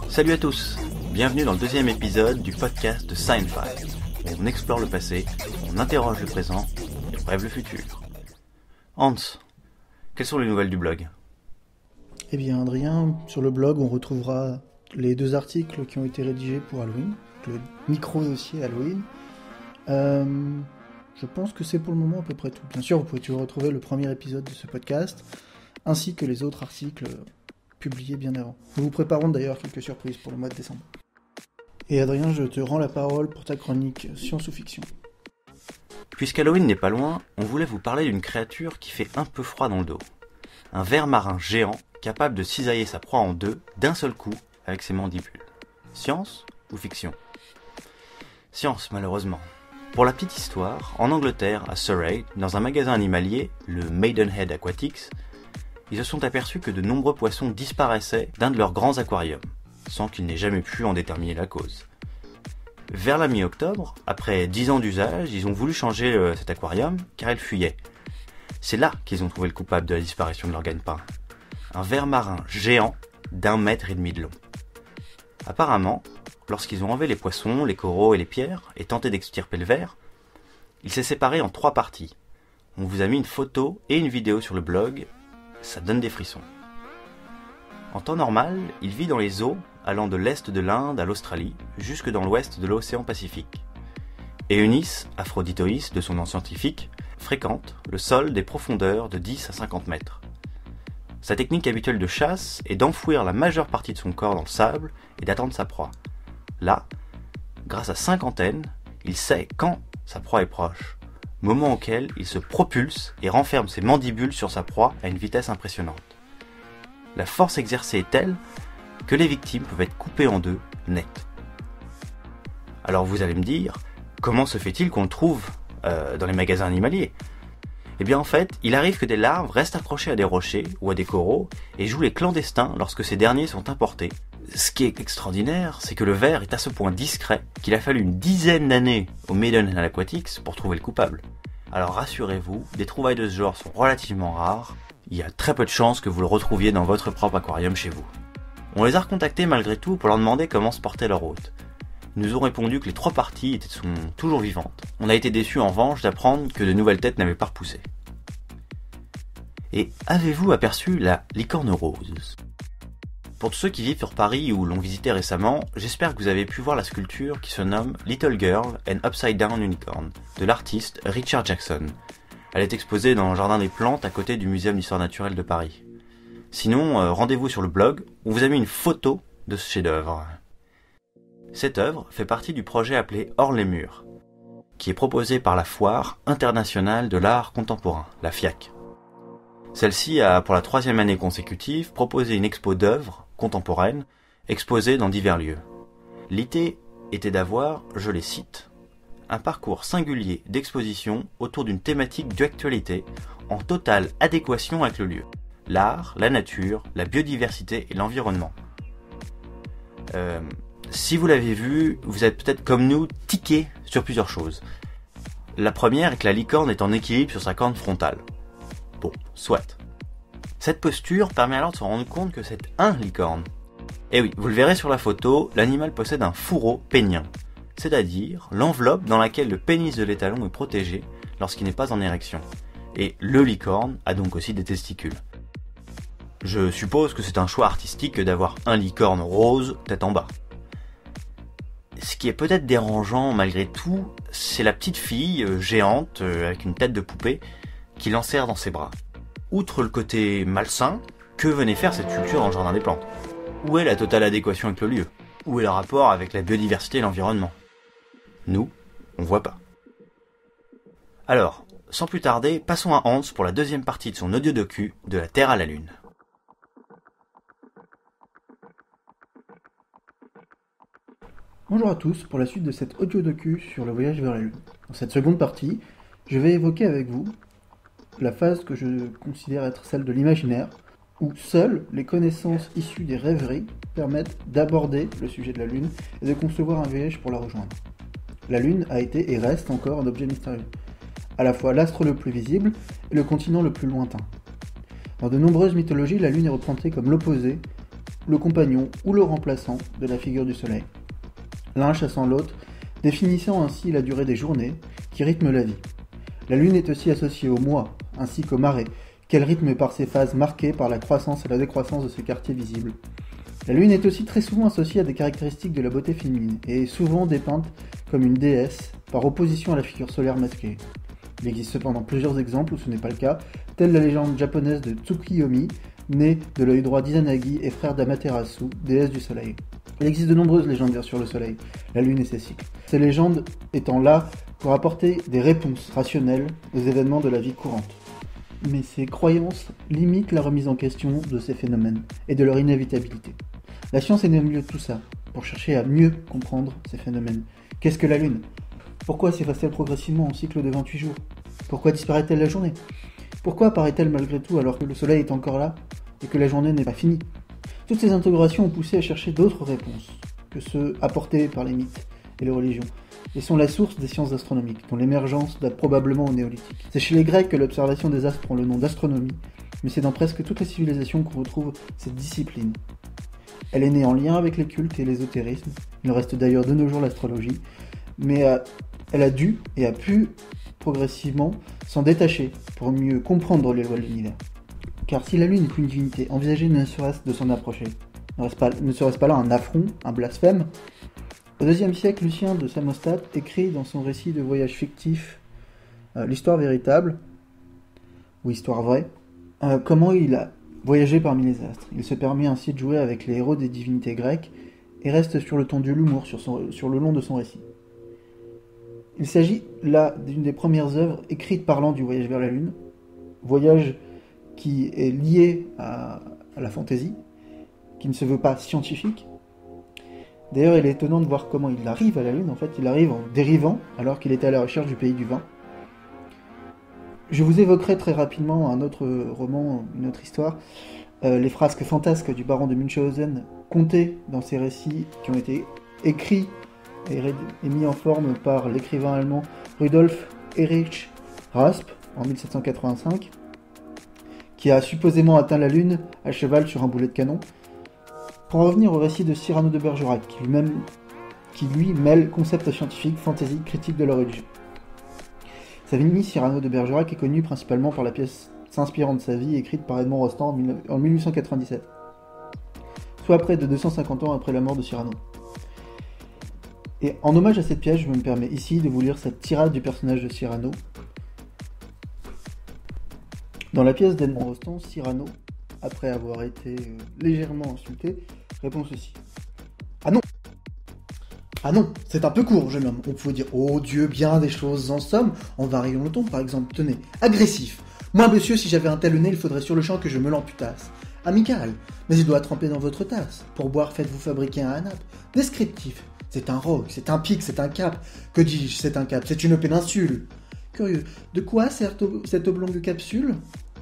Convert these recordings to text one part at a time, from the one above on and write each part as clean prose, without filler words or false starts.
Salut à tous, bienvenue dans le deuxième épisode du podcast de Sci-Fi. On explore le passé, on interroge le présent et on rêve le futur. Hans, quelles sont les nouvelles du blog ? Eh bien Adrien, sur le blog on retrouvera les 2 articles qui ont été rédigés pour Halloween, le micro-dossier Halloween. Je pense que c'est pour le moment à peu près tout. Bien sûr, vous pouvez toujours retrouver le premier épisode de ce podcast, ainsi que les autres articles publiés bien avant. Nous vous préparons d'ailleurs quelques surprises pour le mois de décembre. Et Adrien, je te rends la parole pour ta chronique science ou fiction. Puisqu'Halloween n'est pas loin, on voulait vous parler d'une créature qui fait un peu froid dans le dos. Un ver marin géant capable de cisailler sa proie en deux d'un seul coup avec ses mandibules. Science ou fiction ? Science, malheureusement. Pour la petite histoire, en Angleterre, à Surrey, dans un magasin animalier, le Maidenhead Aquatics, ils se sont aperçus que de nombreux poissons disparaissaient d'un de leurs grands aquariums, sans qu'ils n'aient jamais pu en déterminer la cause. Vers la mi-octobre, après 10 ans d'usage, ils ont voulu changer cet aquarium, car il fuyait. C'est là qu'ils ont trouvé le coupable de la disparition de leur gagne-pain. Un ver marin géant d'1,5 mètre de long. Apparemment, lorsqu'ils ont enlevé les poissons, les coraux et les pierres, et tenté d'extirper le ver, il s'est séparé en 3 parties. On vous a mis une photo et une vidéo sur le blog, ça donne des frissons. En temps normal, il vit dans les eaux allant de l'est de l'Inde à l'Australie, jusque dans l'ouest de l'océan Pacifique. Eunis aphroditois, de son nom scientifique, fréquente le sol des profondeurs de 10 à 50 mètres. Sa technique habituelle de chasse est d'enfouir la majeure partie de son corps dans le sable et d'attendre sa proie. Là, grâce à 5 antennes, il sait quand sa proie est proche, moment auquel il se propulse et renferme ses mandibules sur sa proie à une vitesse impressionnante. La force exercée est telle que les victimes peuvent être coupées en deux, net. Alors vous allez me dire, comment se fait-il qu'on le trouve dans les magasins animaliers ? Eh bien en fait, il arrive que des larves restent accrochées à des rochers ou à des coraux et jouent les clandestins lorsque ces derniers sont importés. Ce qui est extraordinaire, c'est que le ver est à ce point discret qu'il a fallu une dizaine d'années au Maidenhead Aquatics pour trouver le coupable. Alors rassurez-vous, des trouvailles de ce genre sont relativement rares, il y a très peu de chances que vous le retrouviez dans votre propre aquarium chez vous. On les a recontactés malgré tout pour leur demander comment se portait leur hôte. Ils nous ont répondu que les 3 parties sont toujours vivantes. On a été déçus en revanche d'apprendre que de nouvelles têtes n'avaient pas repoussé. Et avez-vous aperçu la licorne rose ? Pour tous ceux qui vivent sur Paris ou l'ont visité récemment, j'espère que vous avez pu voir la sculpture qui se nomme Little Girl and Upside Down Unicorn de l'artiste Richard Jackson. Elle est exposée dans le Jardin des Plantes à côté du Muséum d'Histoire Naturelle de Paris. Sinon, rendez-vous sur le blog où vous avez mis une photo de ce chef-d'œuvre. Cette œuvre fait partie du projet appelé Hors les murs, qui est proposé par la Foire internationale de l'art contemporain, la FIAC. Celle-ci a, pour la 3e année consécutive, proposé une expo d'œuvres contemporaines exposées dans divers lieux. L'idée était d'avoir, je les cite, un parcours singulier d'exposition autour d'une thématique d'actualité en totale adéquation avec le lieu. L'art, la nature, la biodiversité et l'environnement. Si vous l'avez vu, vous êtes peut-être comme nous tiqué sur plusieurs choses. La première est que la licorne est en équilibre sur sa corne frontale. Bon, soit. Cette posture permet alors de se rendre compte que c'est un licorne. Et oui, vous le verrez sur la photo, l'animal possède un fourreau pénien, c'est-à-dire l'enveloppe dans laquelle le pénis de l'étalon est protégé lorsqu'il n'est pas en érection. Et le licorne a donc aussi des testicules. Je suppose que c'est un choix artistique d'avoir un licorne rose tête en bas. Ce qui est peut-être dérangeant malgré tout, c'est la petite fille géante avec une tête de poupée qui l'enserre dans ses bras. Outre le côté malsain, que venait faire cette sculpture dans le Jardin des Plantes ? Où est la totale adéquation avec le lieu ? Où est le rapport avec la biodiversité et l'environnement ? Nous, on voit pas. Alors, sans plus tarder, passons à Hans pour la 2e partie de son audio-docu de la Terre à la Lune. Bonjour à tous pour la suite de cette audio-docu sur le voyage vers la Lune. Dans cette seconde partie, je vais évoquer avec vous la phase que je considère être celle de l'imaginaire, où seules les connaissances issues des rêveries permettent d'aborder le sujet de la Lune et de concevoir un voyage pour la rejoindre. La Lune a été et reste encore un objet mystérieux. à la fois l'astre le plus visible et le continent le plus lointain. Dans de nombreuses mythologies, la Lune est représentée comme l'opposé, le compagnon ou le remplaçant de la figure du Soleil. L'un chassant l'autre, définissant ainsi la durée des journées qui rythment la vie. La Lune est aussi associée au mois, ainsi qu'aux marées, qu'elle rythme par ses phases marquées par la croissance et la décroissance de ses quartiers visibles. La Lune est aussi très souvent associée à des caractéristiques de la beauté féminine, et est souvent dépeinte comme une déesse, par opposition à la figure solaire masquée. Il existe cependant plusieurs exemples où ce n'est pas le cas, telle la légende japonaise de Tsukiyomi, née de l'œil droit d'Izanagi et frère d'Amaterasu, déesse du soleil. Il existe de nombreuses légendes sur le soleil, la lune et ses cycles. Ces légendes étant là pour apporter des réponses rationnelles aux événements de la vie courante. Mais ces croyances limitent la remise en question de ces phénomènes et de leur inévitabilité. La science est au milieu de tout ça, pour chercher à mieux comprendre ces phénomènes. Qu'est-ce que la lune ? Pourquoi s'efface-t-elle progressivement en cycle de 28 jours ? Pourquoi disparaît-elle la journée ? Pourquoi apparaît-elle malgré tout alors que le soleil est encore là et que la journée n'est pas finie ? Toutes ces interrogations ont poussé à chercher d'autres réponses que ceux apportés par les mythes et les religions, et sont la source des sciences astronomiques, dont l'émergence date probablement au néolithique. C'est chez les Grecs que l'observation des astres prend le nom d'astronomie, mais c'est dans presque toutes les civilisations qu'on retrouve cette discipline. Elle est née en lien avec les cultes et l'ésotérisme, il reste d'ailleurs de nos jours l'astrologie, mais elle a dû et a pu progressivement s'en détacher pour mieux comprendre les lois de l'univers. Car si la Lune est une divinité, envisager ne serait-ce de s'en approcher. Ne serait-ce pas là un affront, un blasphème ? Au IIe siècle, Lucien de Samostape écrit dans son récit de voyage fictif l'histoire véritable, ou histoire vraie, comment il a voyagé parmi les astres. Il se permet ainsi de jouer avec les héros des divinités grecques et reste sur le ton de l'humour sur le long de son récit. Il s'agit là d'une des premières œuvres écrites parlant du voyage vers la Lune, voyage qui est lié à la fantaisie, qui ne se veut pas scientifique. D'ailleurs, il est étonnant de voir comment il arrive à la Lune. En fait, il arrive en dérivant, alors qu'il était à la recherche du pays du vin. Je vous évoquerai très rapidement un autre roman, une autre histoire, les frasques fantasques du baron de Munchausen, contées dans ces récits qui ont été écrits et mis en forme par l'écrivain allemand Rudolf Erich Raspe en 1785, qui a supposément atteint la Lune à cheval sur un boulet de canon. Pour en revenir au récit de Cyrano de Bergerac, qui lui mêle concepts scientifiques, fantaisie, critique de la religion. Savigny, Cyrano de Bergerac est connu principalement par la pièce s'inspirant de sa vie écrite par Edmond Rostand en 1897, soit près de 250 ans après la mort de Cyrano. Et en hommage à cette pièce, je me permets ici de vous lire cette tirade du personnage de Cyrano. Dans la pièce d'Edmond Rostand, Cyrano, après avoir été légèrement insulté, répond ceci. « Ah non ! Ah non, c'est un peu court, jeune homme. On pouvait dire, oh Dieu, bien des choses en somme, en variant le ton, par exemple, tenez, agressif. Moi, monsieur, si j'avais un tel nez, il faudrait sur le champ que je me l'amputasse. Amical, mais il doit tremper dans votre tasse. Pour boire, faites-vous fabriquer un nappe. Descriptif, c'est un roc, c'est un pic, c'est un cap. Que dis-je, c'est un cap, c'est une péninsule. Curieux, de quoi sert cette oblongue capsule ?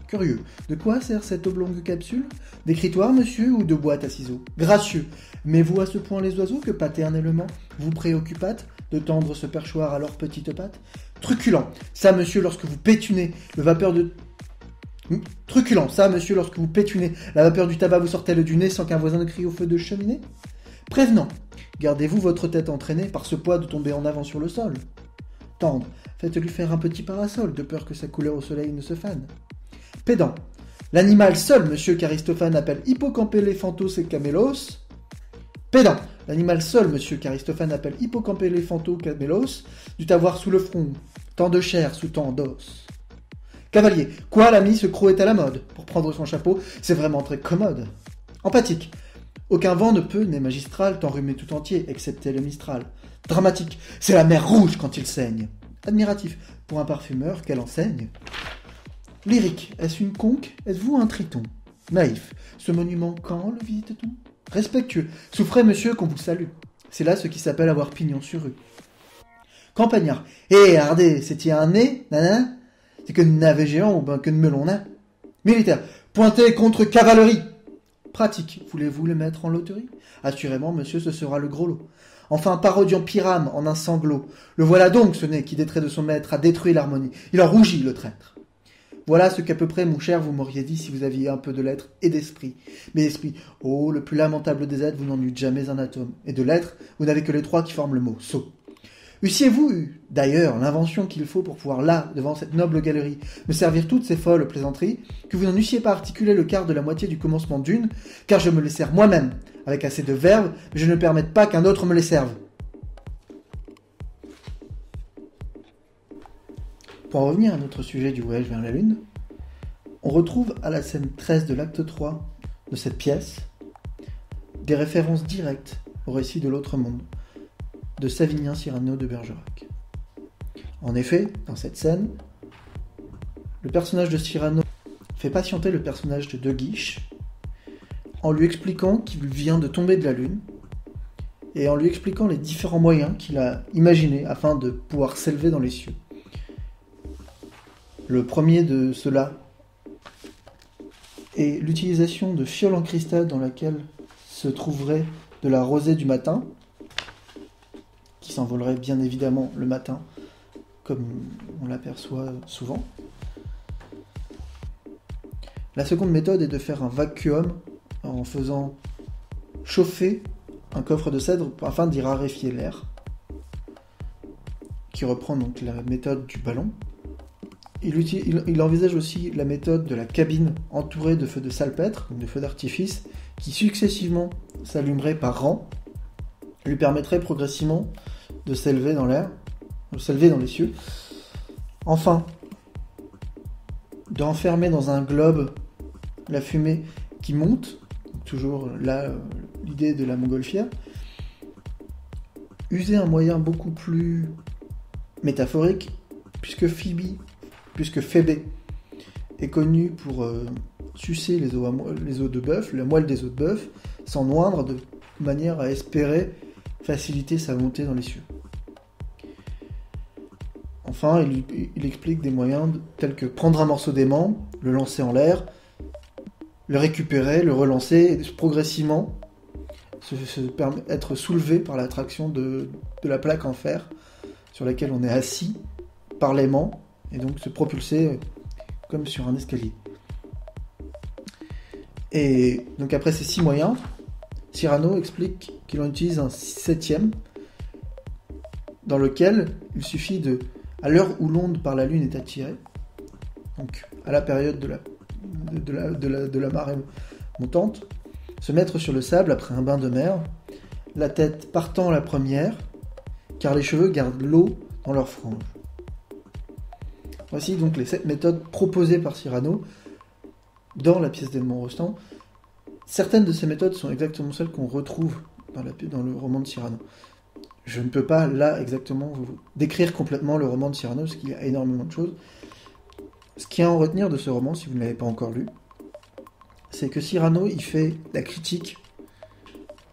Curieux, de quoi sert cette oblongue capsule ? D'écritoire, monsieur, ou de boîte à ciseaux ? Gracieux, mais vous à ce point les oiseaux que paternellement vous préoccupâtes de tendre ce perchoir à leurs petites pattes ? Truculent, ça, monsieur, lorsque vous pétunez, le vapeur de... Truculent, ça, monsieur, lorsque vous pétunez, la vapeur du tabac vous sortait du nez sans qu'un voisin ne crie au feu de cheminée ? Prévenant, gardez-vous votre tête entraînée par ce poids de tomber en avant sur le sol ? Tendre, faites-lui faire un petit parasol, de peur que sa couleur au soleil ne se fane. Pédant. L'animal seul, monsieur qu'Aristophane appelle Hippocampéléphantos et Camélos. Pédant. L'animal seul, monsieur qu'Aristophane appelle Hippocampéléphantos Camélos, dut avoir sous le front tant de chair sous tant d'os. Cavalier. Quoi, l'ami, ce croc est à la mode. Pour prendre son chapeau, c'est vraiment très commode. Empathique. Aucun vent ne peut, n'est magistral, t'enrhumer tout entier, excepté le Mistral. Dramatique. C'est la mer rouge quand il saigne. Admiratif. Pour un parfumeur, quelle enseigne. Lyrique, est-ce une conque ? Êtes-vous un triton ? Naïf, ce monument, quand le visite-t-on ? Respectueux, souffrez monsieur qu'on vous salue. C'est là ce qui s'appelle avoir pignon sur rue. Campagnard, regardez, c'est-y un nez, nanana ? C'est que de navet géant ou ben que de melon nain. Militaire, pointez contre cavalerie. Pratique, voulez-vous le mettre en loterie ? Assurément, monsieur, ce sera le gros lot. Enfin, parodiant Pyrame en un sanglot. Le voilà donc, ce nez qui, des traits de son maître, a détruit l'harmonie. Il en rougit, le traître. Voilà ce qu'à peu près, mon cher, vous m'auriez dit si vous aviez un peu de lettres et d'esprit. Mais esprit, oh, le plus lamentable des êtres, vous n'en eûtes jamais un atome. Et de lettres, vous n'avez que les trois qui forment le mot, sot. Eussiez-vous eu, d'ailleurs, l'invention qu'il faut pour pouvoir, là, devant cette noble galerie, me servir toutes ces folles plaisanteries, que vous n'en eussiez pas articulé le quart de la moitié du commencement d'une, car je me les sers moi-même, avec assez de verve, mais je ne permette pas qu'un autre me les serve. Pour en revenir à notre sujet du voyage vers la Lune, on retrouve à la scène 13 de l'acte 3 de cette pièce des références directes au récit de l'autre monde, de Savinien Cyrano de Bergerac. En effet, dans cette scène, le personnage de Cyrano fait patienter le personnage de De Guiche en lui expliquant qu'il vient de tomber de la Lune et en lui expliquant les différents moyens qu'il a imaginés afin de pouvoir s'élever dans les cieux. Le premier de ceux-là est l'utilisation de fioles en cristal dans laquelle se trouverait de la rosée du matin, qui s'envolerait bien évidemment le matin, comme on l'aperçoit souvent. La seconde méthode est de faire un vacuum en faisant chauffer un coffre de cèdre afin d'y raréfier l'air, qui reprend donc la méthode du ballon. Il envisage aussi la méthode de la cabine entourée de feux de salpêtre, donc de feux d'artifice, qui successivement s'allumeraient par rang, lui permettrait progressivement de s'élever dans l'air, de s'élever dans les cieux. Enfin, d'enfermer dans un globe la fumée qui monte, toujours là l'idée de la montgolfière, user un moyen beaucoup plus métaphorique, puisque Phébé est connu pour sucer les os de bœuf, la moelle des os de bœuf, sans noindre, de manière à espérer faciliter sa montée dans les cieux. Enfin, il explique des moyens tels que prendre un morceau d'aimant, le lancer en l'air, le récupérer, le relancer, et progressivement être soulevé par l'attraction de la plaque en fer sur laquelle on est assis par l'aimant, et donc se propulser comme sur un escalier. Et donc après ces 6 moyens, Cyrano explique qu'il en utilise un 7e, dans lequel il suffit à l'heure où l'onde par la Lune est attirée, donc à la période de la marée montante, se mettre sur le sable après un bain de mer, la tête partant la première, car les cheveux gardent l'eau dans leurs franges. Voici donc les 7 méthodes proposées par Cyrano dans la pièce d'Edmond Rostand. Certaines de ces méthodes sont exactement celles qu'on retrouve dans le roman de Cyrano. Je ne peux pas là exactement vous décrire complètement le roman de Cyrano parce qu'il y a énormément de choses. Ce qu'il y a à en retenir de ce roman, si vous ne l'avez pas encore lu, c'est que Cyrano il fait la critique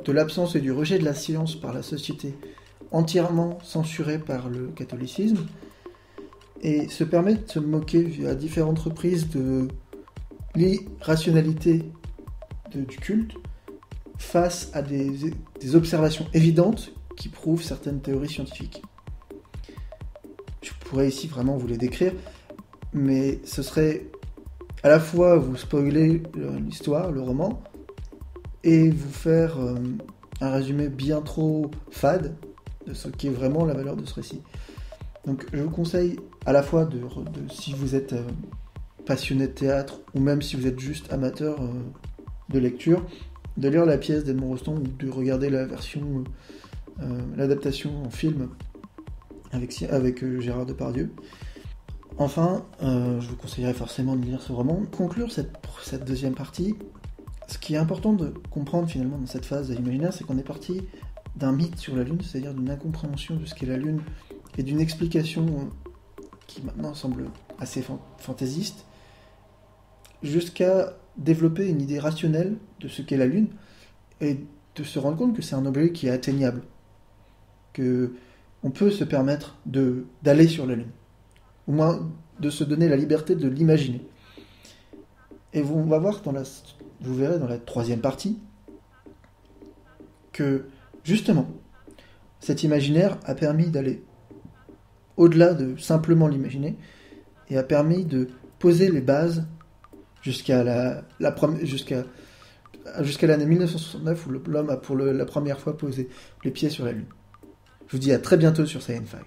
de l'absence et du rejet de la science par la société entièrement censurée par le catholicisme, et se permet de se moquer à différentes reprises de l'irrationalité du culte face à des observations évidentes qui prouvent certaines théories scientifiques. Je pourrais ici vraiment vous les décrire, mais ce serait à la fois vous spoiler l'histoire, le roman, et vous faire un résumé bien trop fade de ce qui est vraiment la valeur de ce récit. Donc je vous conseille à la fois si vous êtes passionné de théâtre ou même si vous êtes juste amateur de lecture, de lire la pièce d'Edmond Rostand ou de regarder la version, l'adaptation en film avec Gérard Depardieu. Enfin, je vous conseillerais forcément de lire ce roman. Pour conclure cette deuxième partie, ce qui est important de comprendre finalement dans cette phase de l'imaginaire, c'est qu'on est parti d'un mythe sur la Lune, c'est-à-dire d'une incompréhension de ce qu'est la Lune et d'une explication qui maintenant semble assez fantaisiste, jusqu'à développer une idée rationnelle de ce qu'est la Lune et de se rendre compte que c'est un objet qui est atteignable, que on peut se permettre d'aller sur la Lune, au moins de se donner la liberté de l'imaginer. Et on va voir vous verrez dans la troisième partie que justement Cet imaginaire a permis d'aller au-delà de simplement l'imaginer et a permis de poser les bases jusqu'à jusqu'à l'année 1969 où l'homme a pour la première fois posé les pieds sur la Lune. Je vous dis à très bientôt sur Sci-Fi.